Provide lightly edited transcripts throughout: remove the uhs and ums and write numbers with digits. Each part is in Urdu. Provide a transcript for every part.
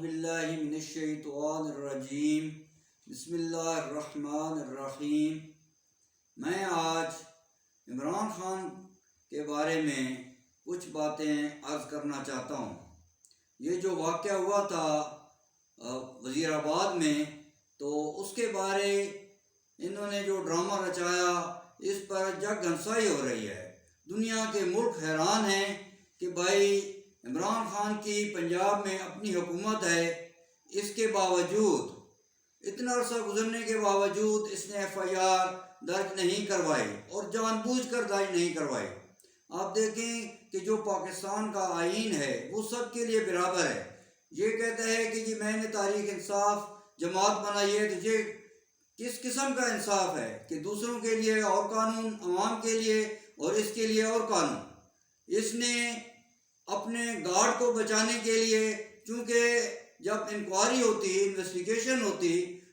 باللہ من الشیطان الرجیم بسم اللہ الرحمن الرحیم۔ میں آج عمران خان کے بارے میں کچھ باتیں عرض کرنا چاہتا ہوں۔ یہ جو واقعہ ہوا تھا وزیر آباد میں، تو اس کے بارے انہوں نے جو ڈرامہ رچایا، اس پر جگ ہنسائی ہو رہی ہے۔ دنیا کے ملک حیران ہیں کہ بھائی عمران خان کی پنجاب میں اپنی حکومت ہے، اس کے باوجود اتنا عرصہ گزرنے کے باوجود اس نے ایف آئی آر درج نہیں کروائی اور جان بوجھ کر درج نہیں کروائی۔ آپ دیکھیں کہ جو پاکستان کا آئین ہے وہ سب کے لیے برابر ہے۔ یہ کہتا ہے کہ جی میں نے تحریک انصاف جماعت بنائی ہے، تو یہ کس قسم کا انصاف ہے کہ دوسروں کے لیے اور قانون، عوام کے لیے اور اس کے لیے اور قانون۔ اس نے اپنے گارڈ کو بچانے کے لیے، چونکہ جب انکوائری ہوتی، انویسٹیگیشن ہوتی،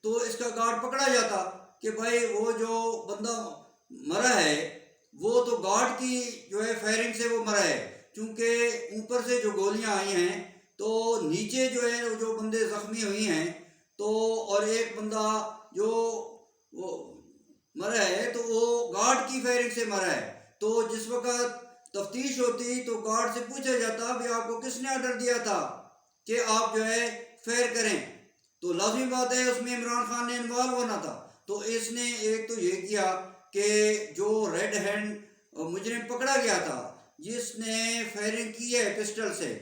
تو اس کا گارڈ پکڑا جاتا کہ بھائی وہ جو بندہ مرا ہے وہ تو گارڈ کی جو ہے فائرنگ سے وہ مرا ہے، چونکہ اوپر سے جو گولیاں آئی ہیں تو نیچے جو ہے جو بندے زخمی ہوئی ہیں، تو اور ایک بندہ جو وہ مرا ہے تو وہ گارڈ کی فائرنگ سے مرا ہے۔ تو جس وقت تفتیش ہوتی تو گارڈ سے پوچھا جاتا بھی آپ کو کس نے آرڈر دیا تھا کہ آپ جو ہے فائر کریں، تو لازمی بات ہے اس میں عمران خان نے انوالو ہونا تھا۔ تو اس نے ایک تو یہ کیا کہ جو ریڈ ہینڈ مجرم پکڑا گیا تھا جس نے فائرنگ کی ہے پسٹل سے،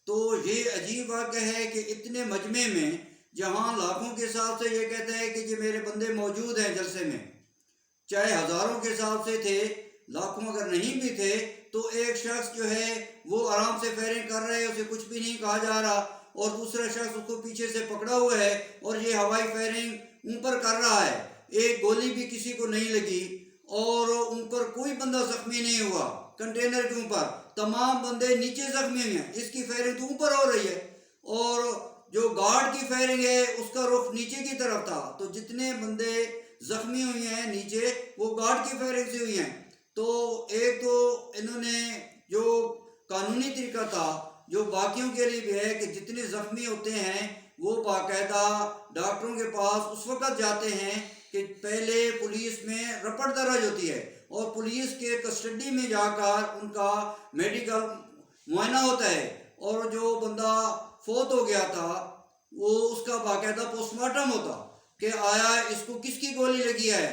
تو یہ عجیب واقعہ ہے کہ اتنے مجمع میں جہاں لاکھوں کے حساب سے یہ کہتا ہے کہ یہ میرے بندے موجود ہیں جلسے میں، چاہے ہزاروں کے حساب سے تھے، لاکھوں اگر نہیں بھی تھے، تو ایک شخص جو ہے وہ آرام سے فائرنگ کر رہے ہیں، اسے کچھ بھی نہیں کہا جا رہا، اور دوسرا شخص اس کو پیچھے سے پکڑا ہوا ہے اور یہ ہوائی فائرنگ اوپر کر رہا ہے، ایک گولی بھی کسی کو نہیں لگی اور اوپر کوئی بندہ زخمی نہیں ہوا۔ کنٹینر کے اوپر تمام بندے نیچے زخمی ہوئے ہیں، اس کی فائرنگ تو اوپر ہو رہی ہے اور جو گارڈ کی فائرنگ ہے اس کا رخ نیچے کی طرف تھا، تو جتنے بندے زخمی ہوئے ہیں نیچے وہ گارڈ کی فائرنگ سے ہوئی ہیں۔ تو ایک تو انہوں نے جو قانونی طریقہ تھا جو باقیوں کے لیے بھی ہے کہ جتنے زخمی ہوتے ہیں وہ باقاعدہ ڈاکٹروں کے پاس اس وقت جاتے ہیں کہ پہلے پولیس میں رپورٹ درج ہوتی ہے اور پولیس کے کسٹڈی میں جا کر ان کا میڈیکل معائنہ ہوتا ہے، اور جو بندہ فوت ہو گیا تھا وہ اس کا باقاعدہ پوسٹ مارٹم ہوتا کہ آیا اس کو کس کی گولی لگی ہے۔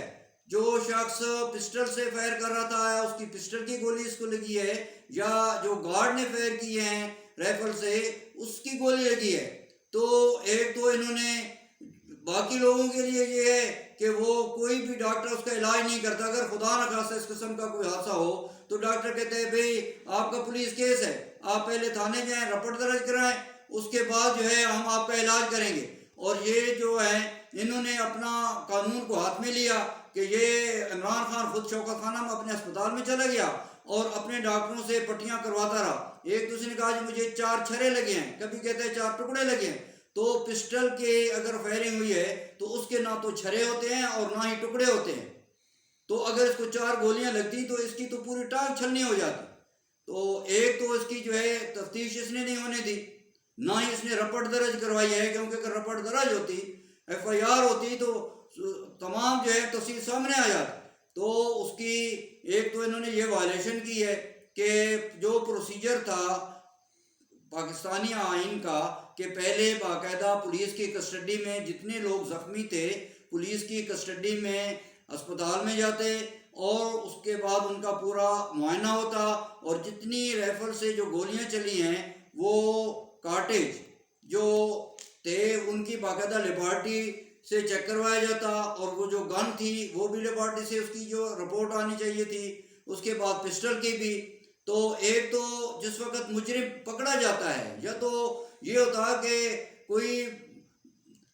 جو شخص پسٹل سے فائر کر رہا تھا آیا اس کی پسٹل کی گولی اس کو لگی ہے، یا جو گارڈ نے فائر کیے ہیں رائفل سے اس کی گولی لگی ہے۔ تو ایک تو انہوں نے باقی لوگوں کے لیے یہ ہے کہ وہ کوئی بھی ڈاکٹر اس کا علاج نہیں کرتا، اگر خدا نہ خواستہ اس قسم کا کوئی حادثہ ہو تو ڈاکٹر کہتے ہیں بھئی آپ کا پولیس کیس ہے، آپ پہلے تھانے جائیں، رپورٹ درج کرائیں، اس کے بعد جو ہے ہم آپ کا علاج کریں گے۔ اور یہ جو ہے انہوں نے اپنا قانون کو ہاتھ میں لیا کہ یہ عمران خان خود شوکت خانہ میں اپنے اسپتال میں چلا گیا اور اپنے ڈاکٹروں سے پٹیاں کرواتا رہا۔ ایک دوسرے نے کہا جی مجھے 4 چھرے لگے ہیں، کبھی کہتے ہیں 4 ٹکڑے لگے ہیں، تو پسٹل کے اگر فائرنگ ہوئی ہے تو اس کے نہ تو چھرے ہوتے ہیں اور نہ ہی ٹکڑے ہوتے ہیں، تو اگر اس کو 4 گولیاں لگتی تو اس کی تو پوری ٹانگ چھلنی ہو جاتی۔ تو ایک تو اس کی جو ہے تفتیش اس نے نہیں ہونے دی، نہ ہی اس نے رپورٹ درج کروائی ہے، کیونکہ اگر رپورٹ درج ہوتی، ایف آئی آر ہوتی تو تمام جو ہے تفصیل سامنے آ جاتی۔ تو اس کی ایک تو انہوں نے یہ وائلیشن کی ہے کہ جو پروسیجر تھا پاکستانی آئین کا کہ پہلے باقاعدہ پولیس کی کسٹڈی میں جتنے لوگ زخمی تھے پولیس کی کسٹڈی میں اسپتال میں جاتے اور اس کے بعد ان کا پورا معائنہ ہوتا، اور جتنی رائفل سے جو گولیاں چلی ہیں وہ کارٹیج جو تھے ان کی باقاعدہ لیبارٹری سے چیک کروایا جاتا، اور وہ جو گن تھی وہ بھی لیبارٹری سے اس کی جو رپورٹ آنی چاہیے تھی، اس کے بعد پسٹل کی بھی۔ تو ایک تو جس وقت مجرم پکڑا جاتا ہے یا تو یہ ہوتا کہ کوئی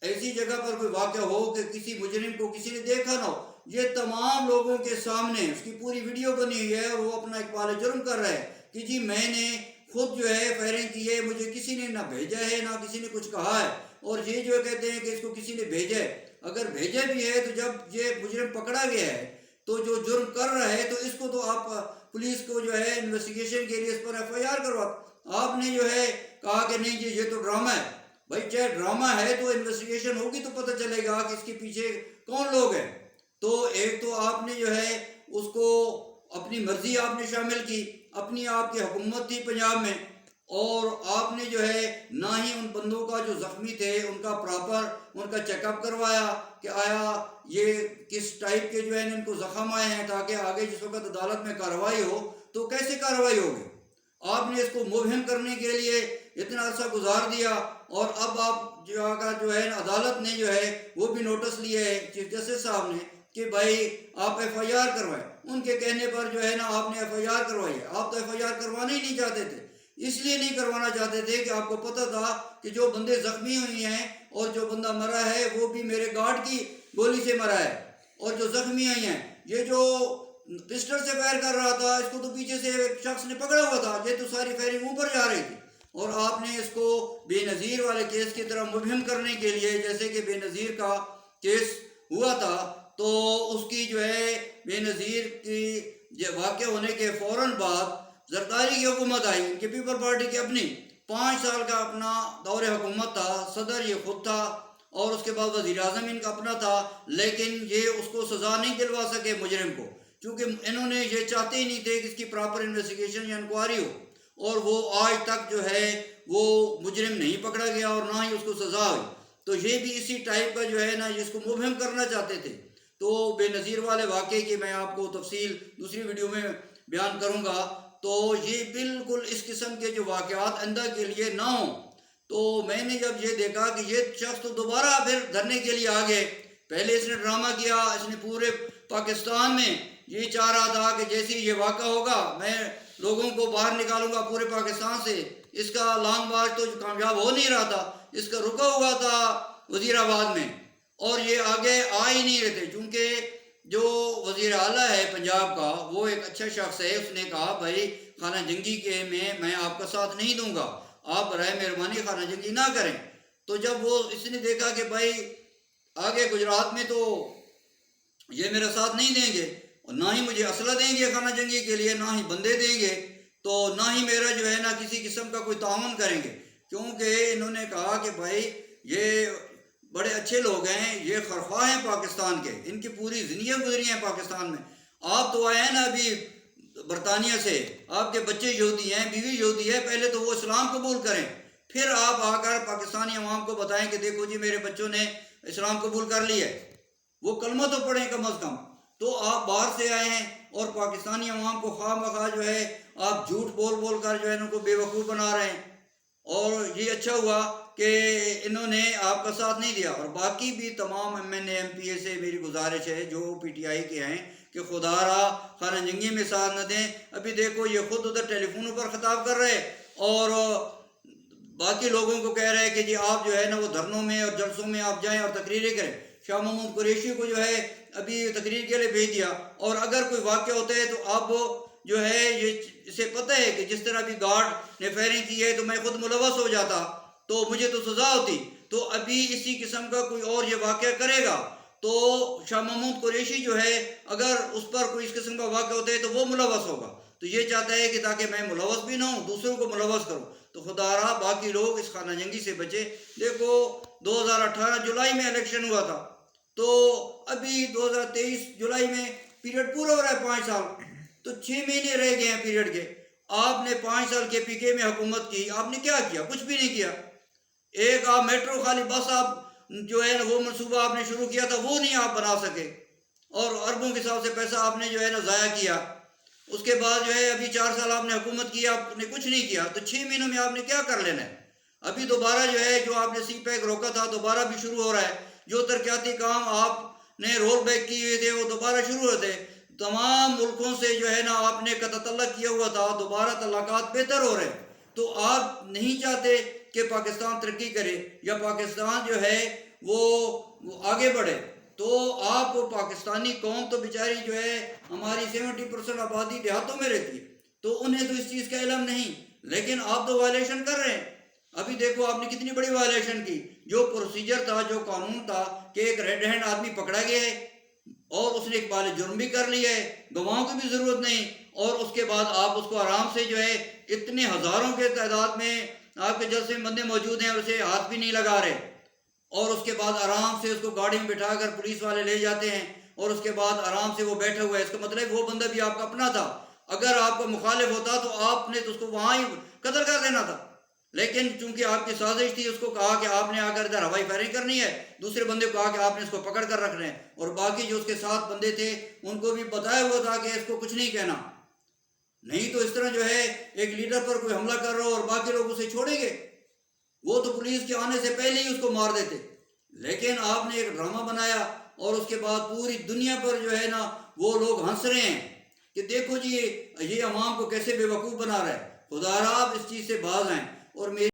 ایسی جگہ پر کوئی واقعہ ہو کہ کسی مجرم کو کسی نے دیکھا نہ ہو، یہ تمام لوگوں کے سامنے اس کی پوری ویڈیو بنی ہوئی ہے اور وہ اپنا اقبال جرم کر رہا ہے کہ جی میں نے خود جو ہے فائرنگ کی ہے، مجھے کسی نے نہ بھیجا ہے نہ کسی نے کچھ کہا ہے، اور یہ جو کہتے ہیں کہ اس کو کسی نے بھیجا ہے، اگر بھیجا بھی ہے تو جب یہ مجرم پکڑا گیا ہے تو جو جرم کر رہا ہے تو اس کو تو آپ پولیس کو جو ہے انویسٹیگیشن کے لیے اس پر ایف آئی آر کروا، آپ نے جو ہے کہا کہ نہیں جی یہ تو ڈرامہ ہے، بھائی چاہے ڈرامہ ہے تو انویسٹیگیشن ہوگی تو پتہ چلے گا کہ اس کے پیچھے کون لوگ ہیں. تو ایک تو آپ نے جو ہے اس کو اپنی مرضی آپ نے شامل کی، اپنی آپ کی حکومت تھی پنجاب میں، اور آپ نے جو ہے نہ ہی ان بندوں کا جو زخمی تھے ان کا پراپر ان کا چیک اپ کروایا کہ آیا یہ کس ٹائپ کے جو ہے ان کو زخم آئے ہیں، تاکہ آگے جس وقت عدالت میں کارروائی ہو تو کیسے کارروائی ہوگی. آپ نے اس کو مبہم کرنے کے لیے اتنا عرصہ گزار دیا، اور اب آپ جو ہے عدالت نے جو ہے وہ بھی نوٹس لیا ہے چیف جسٹس صاحب نے کہ بھائی آپ ایف آئی آر کروائیں. ان کے کہنے پر جو ہے نا آپ نے ایف آئی آر کروائی ہے. آپ تو ایف آئی آر کروانا ہی نہیں چاہتے تھے، اس لیے نہیں کروانا چاہتے تھے کہ آپ کو پتہ تھا کہ جو بندے زخمی ہوئی ہیں اور جو بندہ مرا ہے وہ بھی میرے گارڈ کی گولی سے مرا ہے، اور جو زخمی ہوئی ہیں یہ جو پسٹل سے فائر کر رہا تھا اس کو تو پیچھے سے ایک شخص نے پکڑا ہوا تھا، یہ تو ساری فائرنگ اوپر جا رہی تھی. اور آپ نے اس کو بے نظیر والے کیس کی طرح مبہم کرنے کے لیے، جیسے کہ بے نظیر کا کیس ہوا تھا تو اس کی جو ہے بے نظیر کی واقع ہونے کے فوراً بعد زرداری کی حکومت آئی، ان کی پیپل پارٹی کی اپنی 5 سال کا اپنا دور حکومت تھا، صدر یہ خود تھا اور اس کے بعد وزیر اعظم ان کا اپنا تھا، لیکن یہ اس کو سزا نہیں دلوا سکے مجرم کو، کیونکہ انہوں نے یہ چاہتے ہی نہیں تھے کہ اس کی پراپر انویسٹیگیشن یا انکوائری ہو، اور وہ آج تک جو ہے وہ مجرم نہیں پکڑا گیا اور نہ ہی اس کو سزا ہوئی. تو یہ بھی اسی ٹائپ کا جو ہے نا جس کو مبہم کرنا چاہتے تھے. تو بے نظیر والے واقعے کی میں آپ کو تفصیل دوسری ویڈیو میں بیان کروں گا. تو یہ بالکل اس قسم کے جو واقعات آئندہ کے لیے نہ ہوں. تو میں نے جب یہ دیکھا کہ یہ شخص تو دوبارہ پھر دھرنے کے لیے آ گئے، پہلے اس نے ڈرامہ کیا، اس نے پورے پاکستان میں یہ چاہ رہا تھا کہ جیسے یہ واقعہ ہوگا میں لوگوں کو باہر نکالوں گا پورے پاکستان سے. اس کا لانگ مارچ تو کامیاب ہو نہیں رہا تھا، اس کا رکا ہوا تھا وزیر آباد میں، اور یہ آگے آ ہی نہیں رہے تھے. چونکہ جو وزیر اعلیٰ ہے پنجاب کا وہ ایک اچھا شخص ہے، اس نے کہا بھائی خانہ جنگی کے میں آپ کا ساتھ نہیں دوں گا، آپ برائے مہربانی خانہ جنگی نہ کریں. تو جب وہ اس نے دیکھا کہ بھائی آگے گجرات میں تو یہ میرا ساتھ نہیں دیں گے، اور نہ ہی مجھے اسلحہ دیں گے خانہ جنگی کے لیے، نہ ہی بندے دیں گے، تو نہ ہی میرا جو ہے نا کسی قسم کا کوئی تعاون کریں گے، کیونکہ انہوں نے کہا کہ بھائی یہ بڑے اچھے لوگ ہیں، یہ خرخواہ ہیں پاکستان کے، ان کی پوری زندگیاں گزری ہیں پاکستان میں. آپ تو آئے ہیں نا ابھی برطانیہ سے، آپ کے بچے یہودی ہیں، بیوی یہودی ہے، پہلے تو وہ اسلام قبول کریں، پھر آپ آ کر پاکستانی عوام کو بتائیں کہ دیکھو جی میرے بچوں نے اسلام قبول کر لیا ہے، وہ کلمہ تو پڑھیں کم از کم. تو آپ باہر سے آئے ہیں اور پاکستانی عوام کو خواہ مخواہ جو ہے آپ جھوٹ بول بول کر جو ہے ان کو بے وقوف بنا رہے ہیں. اور یہ اچھا ہوا کہ انہوں نے آپ کا ساتھ نہیں دیا. اور باقی بھی تمام M N A M P A سے میری گزارش ہے جو پی ٹی آئی کے ہیں کہ خدا را خانہ جنگی میں ساتھ نہ دیں. ابھی دیکھو یہ خود ادھر ٹیلی فونوں پر خطاب کر رہے اور باقی لوگوں کو کہہ رہے کہ جی آپ جو ہے نا وہ دھرنوں میں اور جلسوں میں آپ جائیں اور تقریریں کریں. شاہ محمود قریشی کو جو ہے ابھی تقریر کے لیے بھیج دیا، اور اگر کوئی واقعہ ہوتا ہے تو اب جو ہے یہ اسے پتہ ہے کہ جس طرح بھی گارڈ نے فائرنگ کی ہے تو میں خود ملوث ہو جاتا تو مجھے تو سزا ہوتی. تو ابھی اسی قسم کا کوئی اور یہ واقعہ کرے گا تو شاہ محمود قریشی جو ہے اگر اس پر کوئی اس قسم کا واقعہ ہوتا ہے تو وہ ملوث ہوگا. تو یہ چاہتا ہے کہ تاکہ میں ملوث بھی نہ ہوں دوسروں کو ملوث کروں. تو خدا رہا باقی لوگ اس خانہ جنگی سے بچے. دیکھو 2018 جولائی میں الیکشن ہوا تھا، تو ابھی 2023 جولائی میں پیریڈ پورا ہو رہا ہے 5 سال، تو 6 مہینے رہ گئے ہیں پیریڈ کے. آپ نے 5 سال کے پی کے میں حکومت کی، آپ نے کیا کیا؟ کچھ بھی نہیں کیا. ایک آپ میٹرو خالی بس آپ جو ہے وہ منصوبہ آپ نے شروع کیا تھا وہ نہیں آپ بنا سکے، اور اربوں کے حساب سے پیسہ آپ نے جو ہے نا ضائع کیا. اس کے بعد جو ہے ابھی 4 سال آپ نے حکومت کی، آپ نے کچھ نہیں کیا. تو 6 مہینوں میں آپ نے کیا کر لینا ہے؟ ابھی دوبارہ جو ہے جو آپ نے سی پیک روکا تھا دوبارہ بھی شروع ہو رہا ہے. جو ترقیاتی کام آپ نے رول بیک کیے ہوئے تھے وہ دوبارہ شروع ہوتے. تمام ملکوں سے جو ہے نا آپ نے قطع طلق کیا ہوا تھا، دوبارہ طلاقات بہتر ہو رہے ہیں. تو آپ نہیں چاہتے کہ پاکستان ترقی کرے یا پاکستان جو ہے وہ آگے بڑھے. تو آپ پاکستانی قوم تو بیچاری جو ہے ہماری 70% آبادی دیہاتوں میں رہتی ہے، تو انہیں تو اس چیز کا علم نہیں، لیکن آپ تو وائلیشن کر رہے ہیں. ابھی دیکھو آپ نے کتنی بڑی وائلیشن کی. جو پروسیجر تھا، جو قانون تھا کہ ایک ریڈ ہینڈ آدمی پکڑا گیا ہے اور اس نے ایک بال جرم بھی کر لیا ہے، گواہوں کی بھی ضرورت نہیں، اور اس کے بعد آپ اس کو آرام سے جو ہے اتنے ہزاروں کے تعداد میں آپ کے جلسے میں بندے موجود ہیں اور اسے ہاتھ بھی نہیں لگا رہے، اور اس کے بعد آرام سے اس کو گاڑی میں بٹھا کر پولیس والے لے جاتے ہیں، اور اس کے بعد آرام سے وہ بیٹھا ہوا ہے۔ اس کا مطلب وہ بندہ بھی آپ کا اپنا تھا، اگر آپ کا مخالف ہوتا تو آپ نے تو اس کو وہاں ہی قتل کر دینا تھا، لیکن چونکہ آپ کی سازش تھی، اس کو کہا کہ آپ نے آ کر ادھر ہوائی فائرنگ کرنی ہے، دوسرے بندے کو کہا کہ آپ نے اس کو پکڑ کر رکھنا ہے، اور باقی جو اس کے ساتھ بندے تھے ان کو بھی بتایا ہوا تھا کہ اس کو کچھ نہیں کہنا، نہیں تو اس طرح جو ہے ایک لیڈر پر کوئی حملہ کر رہا ہو اور باقی لوگ اسے چھوڑیں گے، وہ تو پولیس کے آنے سے پہلے ہی اس کو مار دیتے، لیکن آپ نے ایک ڈرامہ بنایا اور اس کے بعد پوری دنیا پر جو ہے نا وہ لوگ ہنس رہے ہیں کہ دیکھو جی یہ عوام کو کیسے بے وقوف بنا رہا ہے۔ خدا را آپ اس چیز سے باز آئیں، اور میری